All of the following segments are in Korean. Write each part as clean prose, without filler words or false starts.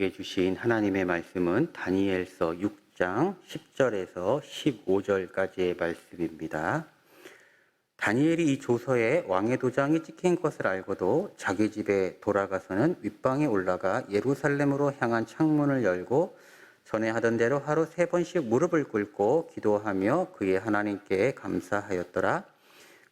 우리에게 주신 하나님의 말씀은 다니엘서 6장 10절에서 15절까지의 말씀입니다. 다니엘이 이 조서에 왕의 도장이 찍힌 것을 알고도 자기 집에 돌아가서는 윗방에 올라가 예루살렘으로 향한 창문을 열고 전에 하던 대로 하루 3번씩 무릎을 꿇고 기도하며 그의 하나님께 감사하였더라.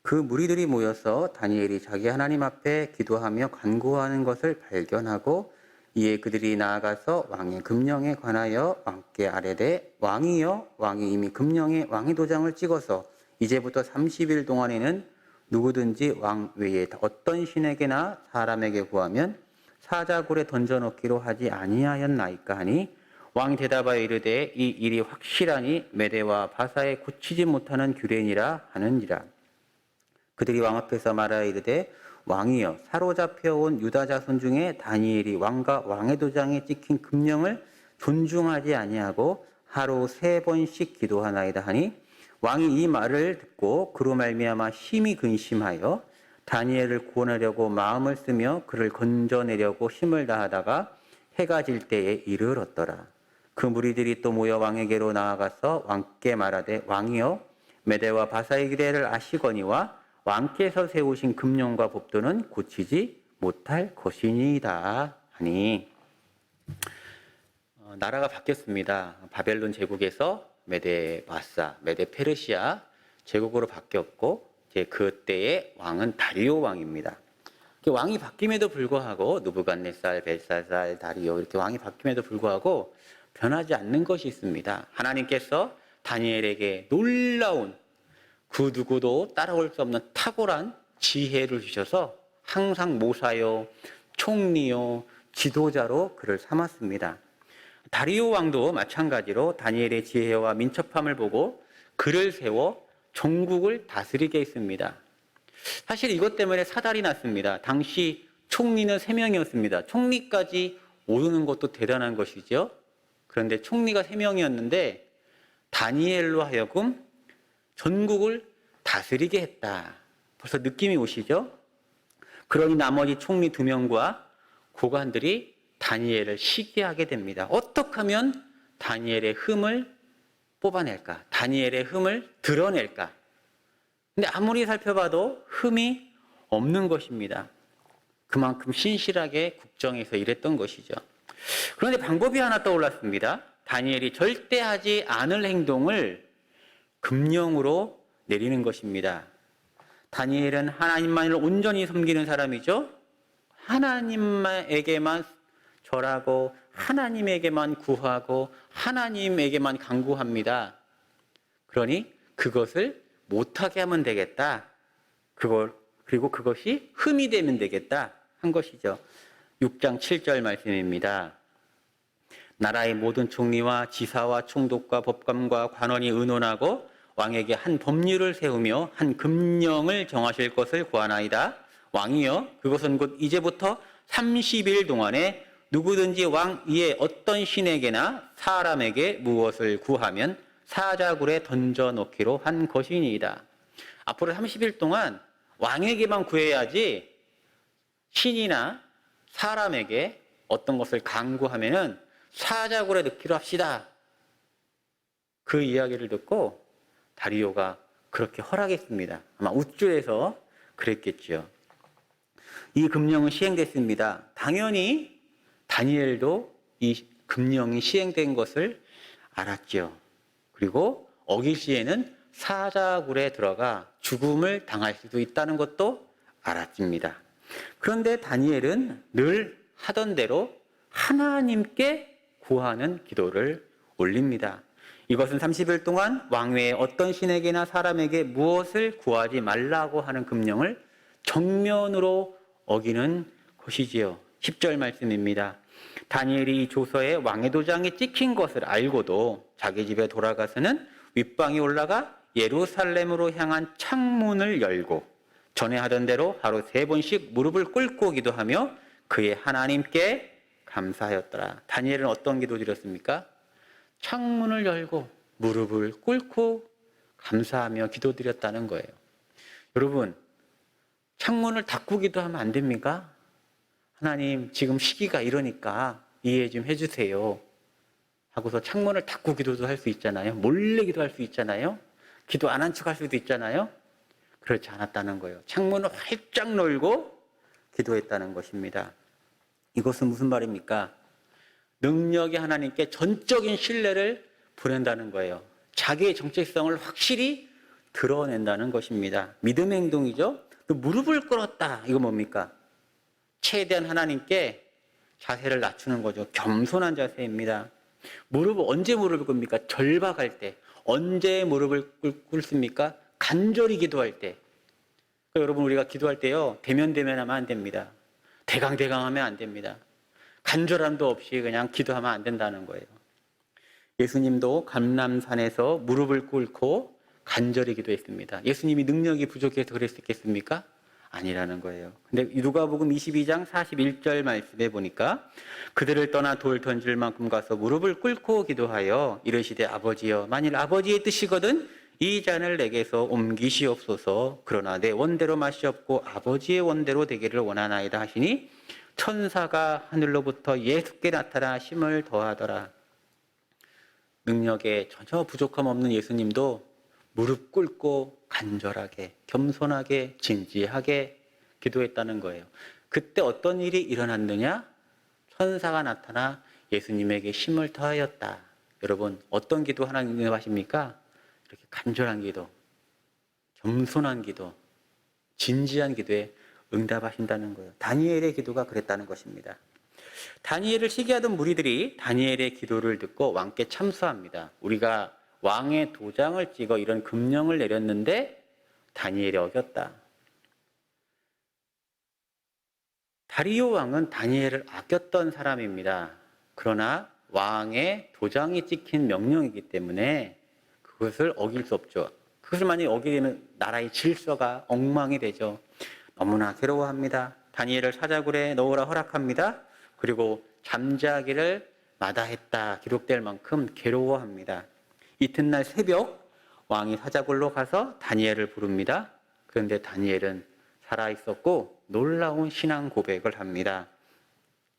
그 무리들이 모여서 다니엘이 자기 하나님 앞에 기도하며 간구하는 것을 발견하고 이에 그들이 나아가서 왕의 금령에 관하여 왕께 아뢰되 왕이여, 왕이 이미 금령에 왕의 도장을 찍어서 이제부터 30일 동안에는 누구든지 왕 외에 어떤 신에게나 사람에게 구하면 사자굴에 던져넣기로 하지 아니하였나이까 하니 왕이 대답하여 이르되 이 일이 확실하니 메대와 바사에 고치지 못하는 규례니라 하느니라. 그들이 왕 앞에서 말하여 이르되 왕이여, 사로잡혀온 유다 자손 중에 다니엘이 왕과 왕의 도장에 찍힌 금령을 존중하지 아니하고 하루 3번씩 기도하나이다 하니 왕이 이 말을 듣고 그로 말미암아 심히 근심하여 다니엘을 구원하려고 마음을 쓰며 그를 건져내려고 힘을 다하다가 해가 질 때에 이르렀더라. 그 무리들이 또 모여 왕에게로 나아가서 왕께 말하되 왕이여, 메대와 바사의 규례를 아시거니와 왕께서 세우신 금령과 법도는 고치지 못할 것이니이다 하니 나라가 바뀌었습니다. 바벨론 제국에서 메대 바사, 메대 페르시아 제국으로 바뀌었고 이제 그때의 왕은 다리오 왕입니다. 왕이 바뀜에도 불구하고 느부갓네살, 벨사살, 다리오 이렇게 왕이 바뀜에도 불구하고 변하지 않는 것이 있습니다. 하나님께서 다니엘에게 놀라운 그 누구도 따라올 수 없는 탁월한 지혜를 주셔서 항상 모사요, 총리요, 지도자로 그를 삼았습니다. 다리오 왕도 마찬가지로 다니엘의 지혜와 민첩함을 보고 그를 세워 전국을 다스리게 했습니다. 사실 이것 때문에 사달이 났습니다. 당시 총리는 3명이었습니다. 총리까지 오르는 것도 대단한 것이죠. 그런데 총리가 3명이었는데 다니엘로 하여금 전국을 다스리게 했다. 벌써 느낌이 오시죠? 그러니 나머지 총리 2명과 고관들이 다니엘을 시기하게 됩니다. 어떻게 하면 다니엘의 흠을 뽑아낼까? 다니엘의 흠을 드러낼까? 근데 아무리 살펴봐도 흠이 없는 것입니다. 그만큼 신실하게 국정에서 일했던 것이죠. 그런데 방법이 하나 떠올랐습니다. 다니엘이 절대 하지 않을 행동을 금령으로 내리는 것입니다. 다니엘은 하나님만을 온전히 섬기는 사람이죠. 하나님에게만 절하고 하나님에게만 구하고 하나님에게만 간구합니다. 그러니 그것을 못하게 하면 되겠다. 그리고 그것이 흠이 되면 되겠다 한 것이죠. 6장 7절 말씀입니다. 나라의 모든 총리와 지사와 총독과 법관과 관원이 의논하고 왕에게 한 법률을 세우며 한 금령을 정하실 것을 구하나이다. 왕이여, 그것은 곧 이제부터 30일 동안에 누구든지 왕 위에 어떤 신에게나 사람에게 무엇을 구하면 사자굴에 던져놓기로 한 것이니이다. 앞으로 30일 동안 왕에게만 구해야지 신이나 사람에게 어떤 것을 간구하면은 사자굴에 넣기로 합시다. 그 이야기를 듣고 다리오가 그렇게 허락했습니다. 아마 우쭐해서 그랬겠죠. 이 금령은 시행됐습니다. 당연히 다니엘도 이 금령이 시행된 것을 알았죠. 그리고 어길 시에는 사자굴에 들어가 죽음을 당할 수도 있다는 것도 알았습니다. 그런데 다니엘은 늘 하던 대로 하나님께 구하는 기도를 올립니다. 이것은 30일 동안 왕외에 어떤 신에게나 사람에게 무엇을 구하지 말라고 하는 금령을 정면으로 어기는 것이지요. 10절 말씀입니다. 다니엘이 이 조서에 왕의 도장이 찍힌 것을 알고도 자기 집에 돌아가서는 윗방에 올라가 예루살렘으로 향한 창문을 열고 전에 하던 대로 하루 3번씩 무릎을 꿇고 기도하며 그의 하나님께 감사하였더라. 다니엘은 어떤 기도 드렸습니까? 창문을 열고 무릎을 꿇고 감사하며 기도드렸다는 거예요. 여러분, 창문을 닫고 기도하면 안 됩니까? 하나님, 지금 시기가 이러니까 이해 좀 해주세요 하고서 창문을 닫고 기도도 할 수 있잖아요. 몰래 기도할 수 있잖아요. 기도 안 한 척 할 수도 있잖아요. 그렇지 않았다는 거예요. 창문을 활짝 열고 기도했다는 것입니다. 이것은 무슨 말입니까? 능력의 하나님께 전적인 신뢰를 보낸다는 거예요. 자기의 정체성을 확실히 드러낸다는 것입니다. 믿음의 행동이죠. 또 무릎을 꿇었다. 이거 뭡니까? 최대한 하나님께 자세를 낮추는 거죠. 겸손한 자세입니다. 언제 무릎을 꿇습니까? 절박할 때. 언제 무릎을 꿇습니까? 간절히 기도할 때. 그러니까 여러분, 우리가 기도할 때요, 대면하면 안 됩니다. 대강하면 안 됩니다. 간절함도 없이 그냥 기도하면 안 된다는 거예요. 예수님도 감람산에서 무릎을 꿇고 간절히 기도했습니다. 예수님이 능력이 부족해서 그랬겠습니까? 아니라는 거예요. 근데 누가복음 22장 41절 말씀에 보니까 그들을 떠나 돌 던질 만큼 가서 무릎을 꿇고 기도하여 이르시되 아버지여, 만일 아버지의 뜻이거든 이 잔을 내게서 옮기시옵소서. 그러나 내 원대로 마시옵고 아버지의 원대로 되기를 원하나이다 하시니 천사가 하늘로부터 예수께 나타나 힘을 더하더라. 능력에 전혀 부족함 없는 예수님도 무릎 꿇고 간절하게, 겸손하게, 진지하게 기도했다는 거예요. 그때 어떤 일이 일어났느냐? 천사가 나타나 예수님에게 힘을 더하였다. 여러분, 어떤 기도 하나님 하십니까? 이렇게 간절한 기도, 겸손한 기도, 진지한 기도에 응답하신다는 거예요. 다니엘의 기도가 그랬다는 것입니다. 다니엘을 시기하던 무리들이 다니엘의 기도를 듣고 왕께 참소합니다. 우리가 왕의 도장을 찍어 이런 금령을 내렸는데 다니엘이 어겼다. 다리오 왕은 다니엘을 아꼈던 사람입니다. 그러나 왕의 도장이 찍힌 명령이기 때문에 그것을 어길 수 없죠. 그것을 만약에 어기면 나라의 질서가 엉망이 되죠. 너무나 괴로워합니다. 다니엘을 사자굴에 넣으라 허락합니다. 그리고 잠자기를 마다했다 기록될 만큼 괴로워합니다. 이튿날 새벽 왕이 사자굴로 가서 다니엘을 부릅니다. 그런데 다니엘은 살아있었고 놀라운 신앙 고백을 합니다.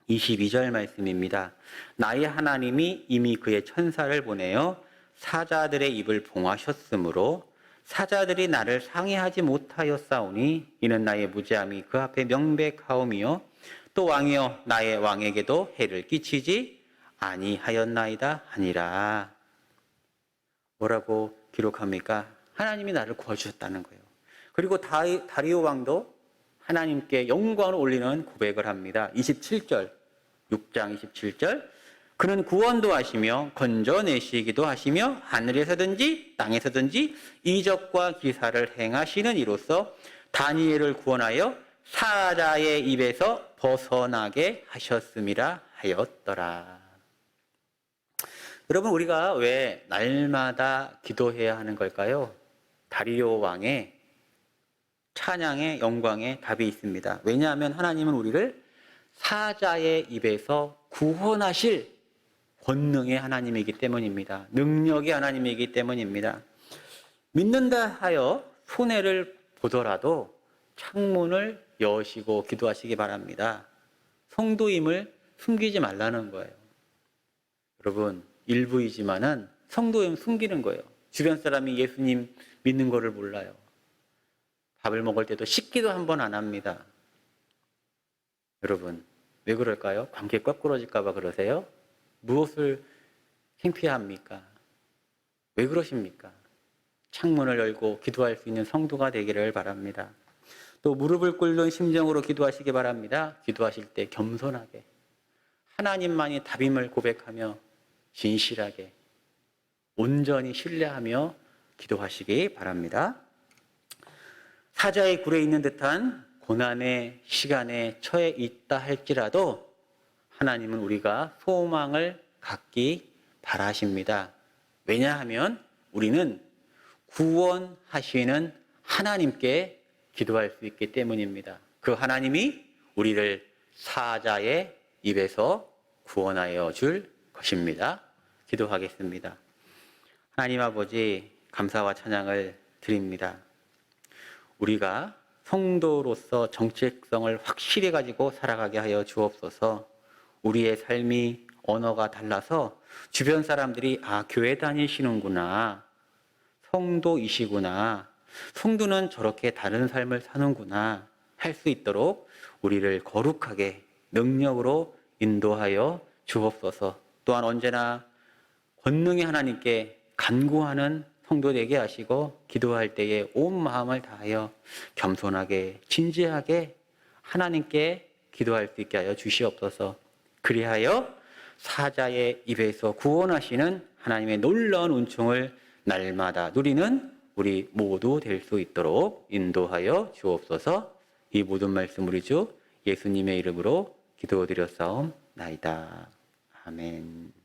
22절 말씀입니다. 나의 하나님이 이미 그의 천사를 보내어 사자들의 입을 봉하셨으므로 사자들이 나를 상해하지 못하였사오니 이는 나의 무죄함이 그 앞에 명백하오며 또 왕이여 나의 왕에게도 해를 끼치지 아니하였나이다 하니라. 뭐라고 기록합니까? 하나님이 나를 구워주셨다는 거예요. 그리고 다리오 왕도 하나님께 영광을 올리는 고백을 합니다. 27절, 6장 27절. 그는 구원도 하시며 건져내시기도 하시며 하늘에서든지 땅에서든지 이적과 기사를 행하시는 이로써 다니엘을 구원하여 사자의 입에서 벗어나게 하셨음이라 하였더라. 여러분, 우리가 왜 날마다 기도해야 하는 걸까요? 다리오 왕의 찬양의 영광에 답이 있습니다. 왜냐하면 하나님은 우리를 사자의 입에서 구원하실 권능의 하나님이기 때문입니다. 능력의 하나님이기 때문입니다. 믿는다 하여 손해를 보더라도 창문을 여시고 기도하시기 바랍니다. 성도임을 숨기지 말라는 거예요. 여러분, 일부이지만은 성도임 숨기는 거예요. 주변 사람이 예수님 믿는 거를 몰라요. 밥을 먹을 때도 식기도 한 번 안 합니다. 여러분, 왜 그럴까요? 관계 꺾으러질까 봐 그러세요? 무엇을 창피합니까? 왜 그러십니까? 창문을 열고 기도할 수 있는 성도가 되기를 바랍니다. 또 무릎을 꿇는 심정으로 기도하시기 바랍니다. 기도하실 때 겸손하게 하나님만이 답임을 고백하며 진실하게 온전히 신뢰하며 기도하시기 바랍니다. 사자의 굴에 있는 듯한 고난의 시간에 처해 있다 할지라도 하나님은 우리가 소망을 갖기 바라십니다. 왜냐하면 우리는 구원하시는 하나님께 기도할 수 있기 때문입니다. 그 하나님이 우리를 사자의 입에서 구원하여 줄 것입니다. 기도하겠습니다. 하나님 아버지, 감사와 찬양을 드립니다. 우리가 성도로서 정체성을 확실히 가지고 살아가게 하여 주옵소서. 우리의 삶이 언어가 달라서 주변 사람들이 교회 다니시는구나, 성도이시구나, 성도는 저렇게 다른 삶을 사는구나 할 수 있도록 우리를 거룩하게 능력으로 인도하여 주옵소서. 또한 언제나 권능의 하나님께 간구하는 성도 되게 하시고, 기도할 때에 온 마음을 다하여 겸손하게 진지하게 하나님께 기도할 수 있게 하여 주시옵소서. 그리하여 사자의 입에서 구원하시는 하나님의 놀라운 은총을 날마다 누리는 우리 모두 될 수 있도록 인도하여 주옵소서. 이 모든 말씀 우리 주 예수님의 이름으로 기도드렸사옵나이다. 아멘.